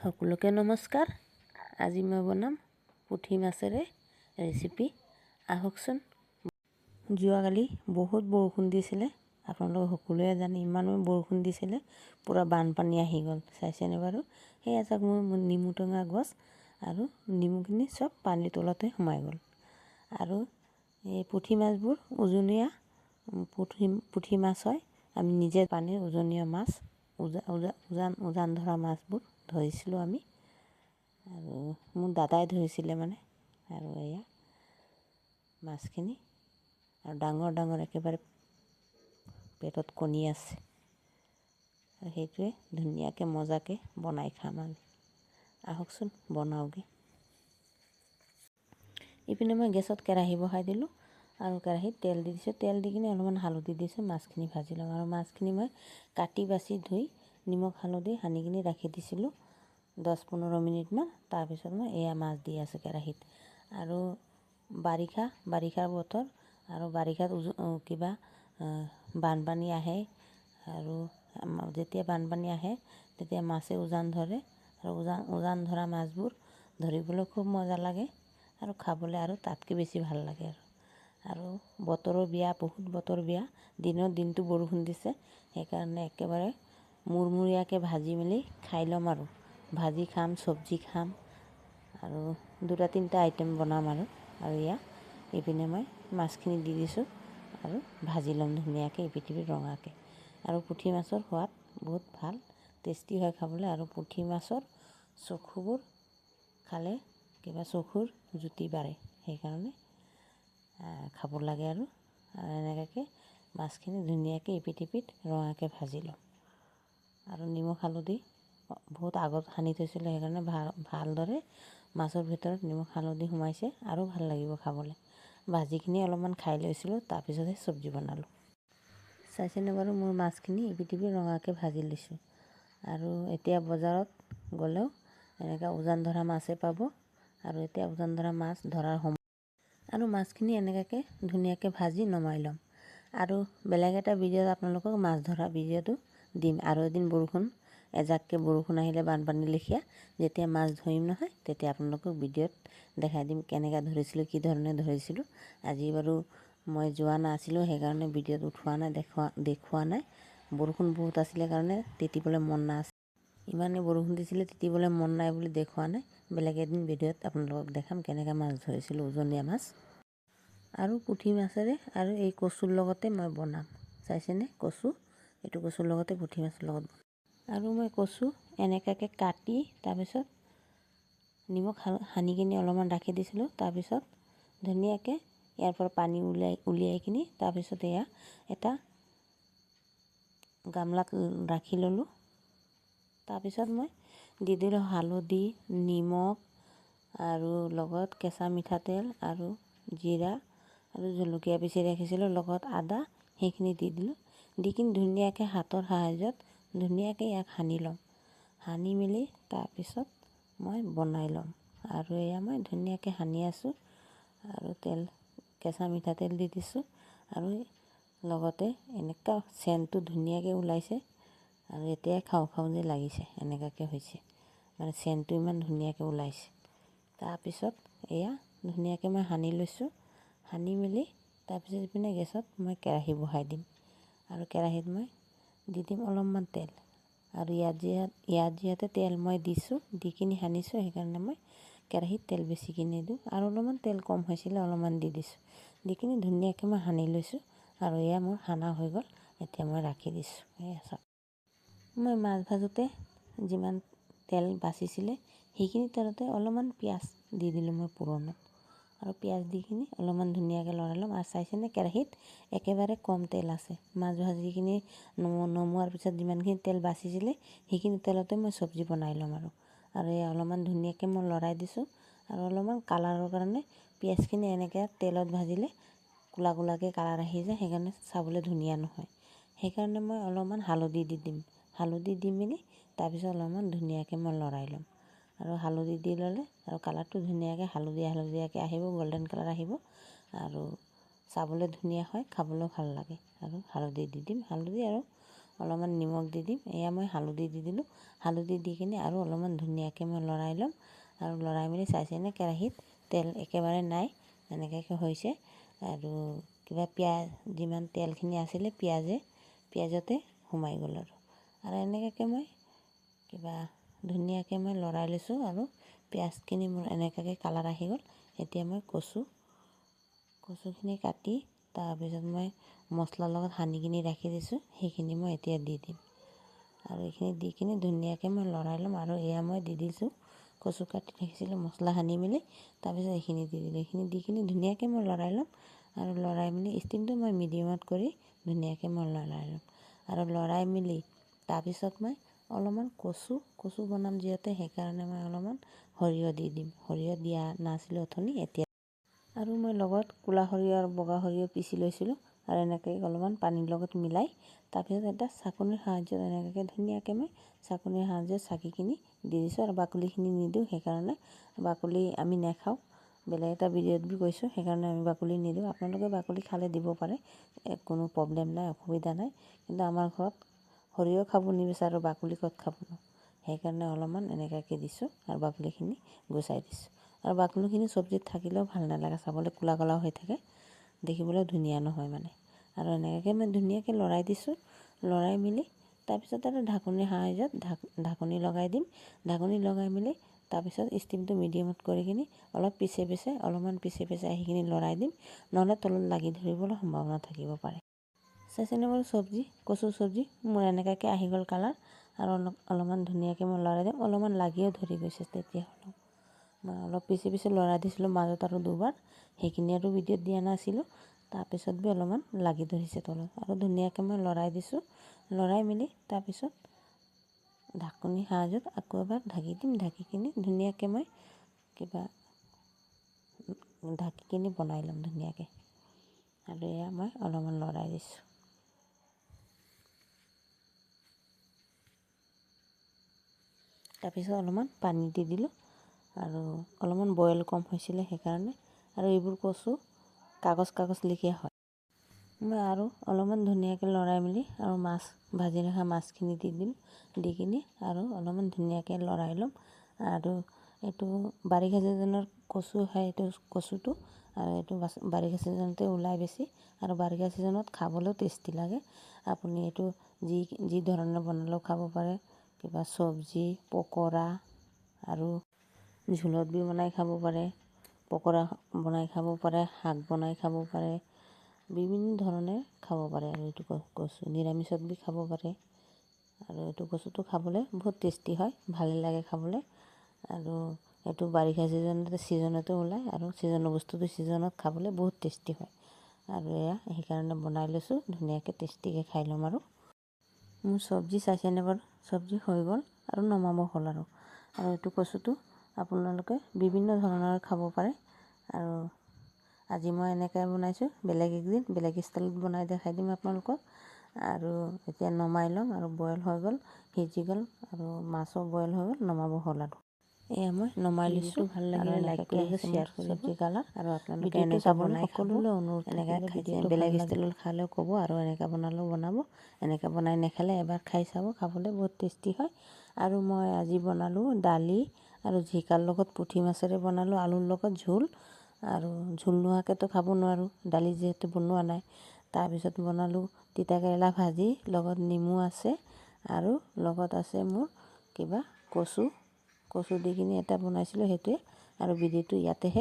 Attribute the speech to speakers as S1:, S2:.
S1: সকলোকে নমস্কাৰ। আজি মই বনাম পুঠি মাছেৰে ৰেচিপি। আহকচোন। যোৱাকালি বহুত বৰষুণ দিছিলে, আপোনালোকে সকলোৱে জানে। ইমানো বৰষুণ দিছিলে, পূৰা বানপানী আহি গ'ল। চাইছেনে বাৰু? সেই এজাক মোৰ নেমু টেঙা গছ আৰু নেমুখিনি চব পানীৰ তলতে সোমাই গ'ল। আৰু এই পুঠি মাছবোৰ ওজনীয়া পুঠি মাছ হয়। আমি নিজে পানীৰ ওজনীয়া মাছ, উজান ধৰা মাছবোৰ ধৰিছিলোঁ আমি। আৰু মোৰ দাদাই ধৰিছিলে মানে। আৰু এয়া মাছখিনি, আৰু ডাঙৰ ডাঙৰ একেবাৰে পেটত কণী আছে। আৰু সেইটোৱে ধুনীয়াকৈ মজাকৈ বনাই খাম আমি। আহকচোন বনাওঁগৈ। ইপিনে মই গেছত কেৰাহী বহাই দিলোঁ আৰু কেৰাহীত তেল দি দিছোঁ। তেল দি কিনে অলপমান হালধি দিছোঁ, মাছখিনি ভাজি ল'ম। আৰু মাছখিনি মই কাটি বাছি ধুই নিমখ হালধি সানি কিনি ৰাখি দিছিলোঁ 10-15 মিনিটমান। তাৰপিছত মই এয়া মাছ দি আছোঁ কেৰাহীত। আৰু বাৰিষাৰ বতৰ, আৰু বাৰিষাত কিবা বানপানী আহে। আৰু যেতিয়া বানপানী আহে তেতিয়া মাছে উজান ধৰে। আৰু উজান ধৰা মাছবোৰ ধৰিবলৈ খুব মজা লাগে আৰু খাবলৈ আৰু তাতকৈ বেছি ভাল লাগে। আৰু বতৰৰ বিয়া, বহুত বতৰ বিয়া। দিনটো বৰষুণ দিছে, সেইকাৰণে একেবাৰে মুৰমুৰীয়াকৈ ভাজি মেলি খাই ল'ম। আৰু ভাজি খাম, চব্জি খাম, আৰু 2-3টা আইটেম বনাম। আৰু এয়া এইপিনে মই মাছখিনি দি দিছোঁ আৰু ভাজি ল'ম ধুনীয়াকৈ ইপিটিপি ৰঙাকৈ। আৰু পুঠি মাছৰ সোৱাদ বহুত ভাল, টেষ্টি হয় খাবলৈ। আৰু পুঠি মাছৰ চকুবোৰ খালে কিবা চকুৰ জুতি বাঢ়ে, সেইকাৰণে খাব লাগে। আৰু এনেকুৱাকৈ মাছখিনি ধুনীয়াকৈ ইপিটিপিত ৰঙাকৈ ভাজি ল'ম। আৰু নিমখ হালধি বহুত আগত সানি থৈছিলোঁ, সেইকাৰণে ভালদৰে মাছৰ ভিতৰত নিমখ হালধি সোমাইছে আৰু ভাল লাগিব খাবলৈ। ভাজিখিনি অলপমান খাই লৈছিলোঁ, তাৰপিছতহে চব্জি বনালোঁ। চাইছেনে বাৰু? মোৰ মাছখিনি ইপিটিপি ৰঙাকৈ ভাজি লৈছোঁ। আৰু এতিয়া বজাৰত গ'লেও এনেকৈ উজান ধৰা মাছেই পাব। আৰু এতিয়া উজান ধৰা মাছ ধৰাৰ সময়। আৰু মাছখিনি এনেকুৱাকৈ ধুনীয়াকৈ ভাজি নমাই ল'ম। আৰু বেলেগ এটা ভিডিঅ'ত আপোনালোকক মাছ ধৰা ভিডিঅ'টো দিম। আৰু এদিন এজাককৈ বৰষুণ আহিলে বানপানী লেখীয়া, যেতিয়া মাছ ধৰিম নহয়, তেতিয়া আপোনালোকক ভিডিঅ'ত দেখাই দিম কেনেকৈ ধৰিছিলোঁ, কি ধৰণে ধৰিছিলোঁ। আজি বাৰু মই যোৱা নাছিলোঁ, সেইকাৰণে ভিডিঅ'ত উঠোৱা নাই, দেখুওৱা নাই। বৰষুণ বহুত আছিলে কাৰণে তিতিবলৈ মন নাছিল। ইমানেই বৰষুণ দিছিলে, তিতিবলৈ মন নাই বুলি দেখুওৱা নাই। বেলেগ এদিন ভিডিঅ'ত আপোনালোকক দেখাম কেনেকৈ মাছ ধৰিছিলোঁ, উজনীয়া মাছ। আৰু পুঠি মাছেৰে আৰু এই কচুৰ লগতে মই বনাম। চাইছেনে? এইটো কচুৰ লগতে পুঠি মাছৰ লগত বনাম। আৰু মই কচু এনেকুৱাকৈ কাটি তাৰপিছত নিমখ সানি কিনি অলপমান ৰাখি দিছিলোঁ। তাৰপিছত ধুনীয়াকৈ ইয়াৰ পৰা পানী উলিয়াই কিনি তাৰপিছত এয়া এটা গামলাত ৰাখি ল'লোঁ। তাৰপিছত মই দি দিলোঁ হালধি, নিমখ, আৰু লগত কেঁচা মিঠাতেল আৰু জিৰা আৰু জলকীয়া পিচি ৰাখিছিলোঁ, লগত আদা, সেইখিনি দি দিলোঁ। দি কিনি ধুনীয়াকৈ হাতৰ সাহায্যত ধুনীয়াকৈ ইয়াক সানি ল'ম। সানি মেলি তাৰপিছত মই বনাই ল'ম। আৰু এয়া মই ধুনীয়াকৈ সানি আছোঁ। আৰু কেঁচা মিঠাতেল দি দিছোঁ। আৰু লগতে এনেকুৱা চেণ্টটো ধুনীয়াকৈ ওলাইছে। আৰু এতিয়া খাওঁ যে লাগিছে, এনেকুৱাকৈ হৈছে। মানে চেণ্টটো ইমান ধুনীয়াকৈ ওলাইছে। তাৰপিছত এয়া ধুনীয়াকৈ মই সানি লৈছোঁ। সানি মেলি তাৰপিছত ইপিনে গেছত মই কেৰাহী বহাই দিম। আৰু কেৰাহীত মই দি দিম অলপমান তেল। আৰু ইয়াত যিহেতু তেল মই দিছোঁ, দি কিনি সানিছোঁ, সেইকাৰণে মই কেৰাহীত তেল বেছিকৈ নিদিওঁ। আৰু অলপমান তেল কম হৈছিলে, অলপমান দি দিছোঁ। দি কিনি ধুনীয়াকৈ মই সানি লৈছোঁ। আৰু এয়া মোৰ সানা হৈ গ'ল। এতিয়া মই ৰাখি দিছোঁ। এয়া চাওক, মই মাছ ভাজোঁতে যিমান তেল বাচিছিলে, সেইখিনি তেলতে অলপমান পিঁয়াজ দি দিলোঁ মই পোৰণত। আৰু পিঁয়াজ দি কিনি অলপমান ধুনীয়াকৈ লৰাই ল'ম। আৰু চাইছেনে, কেৰাহীত একেবাৰে কম তেল আছে। মাছ ভাজিখিনি নমোৱাৰ পিছত যিমানখিনি তেল বাচিছিলে, সেইখিনি তেলতে মই চব্জি বনাই ল'ম। আৰু এই অলপমান ধুনীয়াকৈ মই লৰাই দিছোঁ। আৰু অলপমান কালাৰৰ কাৰণে পিঁয়াজখিনি এনেকৈ তেলত ভাজিলে ক'লাকৈ কালাৰ আহি যায়, সেইকাৰণে চাবলৈ ধুনীয়া নহয়। সেইকাৰণে মই অলপমান হালধি দি দিম। হালধি দি মেলি তাৰপিছত অলপমান ধুনীয়াকৈ মই লৰাই ল'ম। আৰু হালধি দি ল'লে আৰু কালাৰটো ধুনীয়াকৈ হালধীয়াকৈ আহিব, গল্ডেন কালাৰ আহিব। আৰু চাবলৈ ধুনীয়া হয়, খাবলৈও ভাল লাগে। আৰু হালধি দি দিম। হালধি আৰু অলপমান নিমখ দি দিম। এয়া মই হালধি দি দিলোঁ। হালধি দি কিনে আৰু অলপমান ধুনীয়াকৈ মই লৰাই ল'ম। আৰু লৰাই মেলি চাইছেনে কেৰাহীত তেল একেবাৰে নাই, এনেকৈ হৈছে। আৰু কিবা পিঁয়াজ যিমান তেলখিনি আছিলে পিঁয়াজতে সোমাই গ'ল। আৰু এনেকুৱাকৈ মই কিবা ধুনীয়াকৈ মই লৰাই লৈছোঁ। আৰু পিঁয়াজখিনি মোৰ এনেকুৱাকৈ কালাৰ আহি গ'ল। এতিয়া মই কচুখিনি কাটি তাৰপিছত মই মছলাৰ লগত সানি কিনি ৰাখি দিছোঁ, সেইখিনি মই এতিয়া দি দিম। আৰু এইখিনি দি কিনি ধুনীয়াকৈ মই লৰাই ল'ম। আৰু এয়া মই দি দিছোঁ কচু কাটি ৰাখিছিলোঁ মছলা সানি মেলি, তাৰপিছত এইখিনি দি দিলোঁ। এইখিনি দি কিনি ধুনীয়াকৈ মই লৰাই ল'ম। আৰু লৰাই মেলি ষ্টিমটো মই মিডিয়ামত কৰি ধুনীয়াকৈ মই লৰাই ল'ম। আৰু লৰাই মেলি তাৰপিছত মই অলপমান কচু বনাম যিহেতু, সেইকাৰণে মই অলপমান সৰিয়হ দি দিম। সৰিয়হ দিয়া নাছিলোঁ অথনি, এতিয়া। আৰু মই লগত ক'লা সৰিয়হ আৰু বগা সৰিয়হ পিচি লৈছিলোঁ। আৰু এনেকৈ অলপমান পানীৰ লগত মিলাই তাৰপিছত এটা চাকনিৰ সাহায্যত এনেকৈ ধুনীয়াকৈ মই চাকনিৰ সাহায্যত চাকি কিনি দি দিছোঁ। আৰু বাকলিখিনি নিদিওঁ, সেইকাৰণে বাকলি আমি নাখাওঁ। বেলেগ এটা ভিডিঅ'ত বি কৈছোঁ, সেইকাৰণে আমি বাকলি নিদিওঁ। আপোনালোকে বাকলি খালে দিব পাৰে, কোনো প্ৰব্লেম নাই, অসুবিধা নাই। কিন্তু আমাৰ ঘৰত সৰিয়হ খাব নিবিচাৰোঁ, বাকলি ক'ত খাব, সেইকাৰণে অলপমান এনেকুৱাকৈ দিছোঁ। আৰু বাকলিখিনি গুচাই দিছোঁ। আৰু বাকলিখিনি চব্জিত থাকিলেও ভাল নালাগে, চাবলৈ ক'লা ক'লা হৈ থাকে, দেখিবলৈ ধুনীয়া নহয় মানে। আৰু এনেকুৱাকৈ মই ধুনীয়াকৈ লৰাই দিছোঁ। লৰাই মেলি তাৰপিছত আৰু ঢাকনিৰ সাহায্যত ঢাকনি লগাই দিম। ঢাকনি লগাই মেলি তাৰপিছত ষ্টিমটো মিডিয়ামত কৰি কিনি অলপমান পিছে সেইখিনি লৰাই দিম, নহ'লে তলত লাগি ধৰিবলৈ সম্ভাৱনা থাকিব পাৰে। চাইছেনে বাৰু কচু চব্জি মোৰ এনেকুৱাকৈ আহি গ'ল কালাৰ। আৰু অলপমান ধুনীয়াকৈ মই লৰাই দিম। অলপমান লাগিও ধৰি গৈছে, তেতিয়াহ'লে মই অলপ পিছে লৰাই দিছিলোঁ মাজত আৰু দুবাৰ, সেইখিনি আৰু ভিডিঅ'ত দিয়া নাছিলোঁ। তাৰপিছত বি অলপমান লাগি ধৰিছে তলত। আৰু ধুনীয়াকৈ মই লৰাই দিছোঁ। লৰাই মেলি তাৰপিছত ঢাকনিৰ সাহায্যত আকৌ এবাৰ ঢাকি দিম। ঢাকি কিনি ধুনীয়াকৈ মই ঢাকি কিনি বনাই ল'ম ধুনীয়াকৈ। আৰু এয়া মই অলপমান লৰাই দিছোঁ। তাৰপিছত অলপমান পানী দি দিলোঁ। আৰু অলপমান বইল কম হৈছিলে সেইকাৰণে। আৰু এইবোৰ কচু কাগজ লিখীয়া হয়। মই আৰু অলপমান ধুনীয়াকৈ লৰাই মেলি আৰু ভাজি ৰখা মাছখিনি দি দিম। দি কিনি আৰু অলপমান ধুনীয়াকৈ লৰাই ল'ম। আৰু এইটো বাৰিষা ছিজনৰ কচু হয়, এইটো কচুটো। আৰু এইটো বাৰিষা ছিজনতে ওলাই বেছি। আৰু বাৰিষা ছিজনত খাবলৈও টেষ্টি লাগে। আপুনি এইটো যি ধৰণে বনালেও খাব পাৰে, কিবা চব্জি, পকৰা, আৰু ঝোলত বি বনাই খাব পাৰে, পকৰা বনাই খাব পাৰে, শাক বনাই খাব পাৰে, বিভিন্ন ধৰণে খাব পাৰে। আৰু এইটো কচু নিৰামিষত বি খাব পাৰে। আৰু এইটো কচুটো খাবলৈ বহুত টেষ্টি হয়, ভালেই লাগে খাবলৈ। আৰু এইটো বাৰিষা ছিজনতে ওলায়। আৰু ছিজনৰ বস্তুটো ছিজনত খাবলৈ বহুত টেষ্টি হয়। আৰু এয়া সেইকাৰণে বনাই লৈছোঁ, ধুনীয়াকৈ টেষ্টিকৈ খাই ল'ম। আৰু মোৰ চব্জি চাইছেনে বাৰু, চব্জি হৈ গ'ল আৰু নমাব হ'ল। আৰু এইটো কচুটো আপোনালোকে বিভিন্ন ধৰণৰ খাব পাৰে। আৰু আজি মই এনেকৈ বনাইছোঁ, বেলেগ একদিন বেলেগ ষ্টাইলত বনাই দেখাই দিম আপোনালোকক। আৰু এতিয়া নমাই ল'ম। আৰু বইল হৈ গ'ল, সিজি গ'ল, আৰু মাছো বইল হৈ গ'ল, নমাব হ'ল। আৰু এয়া মই নমাই লৈছোঁ। ভাল লাগিলে লাইক কৰিব, শ্বেয়াৰ কৰিব, চব্জি কালাৰ। আৰু আপোনালোকে এনেকৈ বনাই সকলোলৈ অনুৰোধ এনেকৈ খাইছে, বেলেগ ষ্টাইলত খালেও ক'ব। আৰু এনেকৈ বনালেও বনাব, এনেকৈ বনাই নেখালে এবাৰ খাই চাব, খাবলৈ বহুত টেষ্টি হয়। আৰু মই আজি বনালোঁ দালি, আৰু জিকাৰ লগত পুঠি মাছেৰে বনালোঁ, আলুৰ লগত জোল। আৰু জোল নোহোৱাকৈতো খাব নোৱাৰোঁ, দালি যিহেতু বনোৱা নাই। তাৰপিছত বনালোঁ তিতাকেৰেলা ভাজি, লগত নেমু আছে, আৰু লগত আছে মোৰ কিবা কচু দি কিনি এটা বনাইছিলোঁ, সেইটোৱে। আৰু ভিডিঅ'টো ইয়াতে শেষ।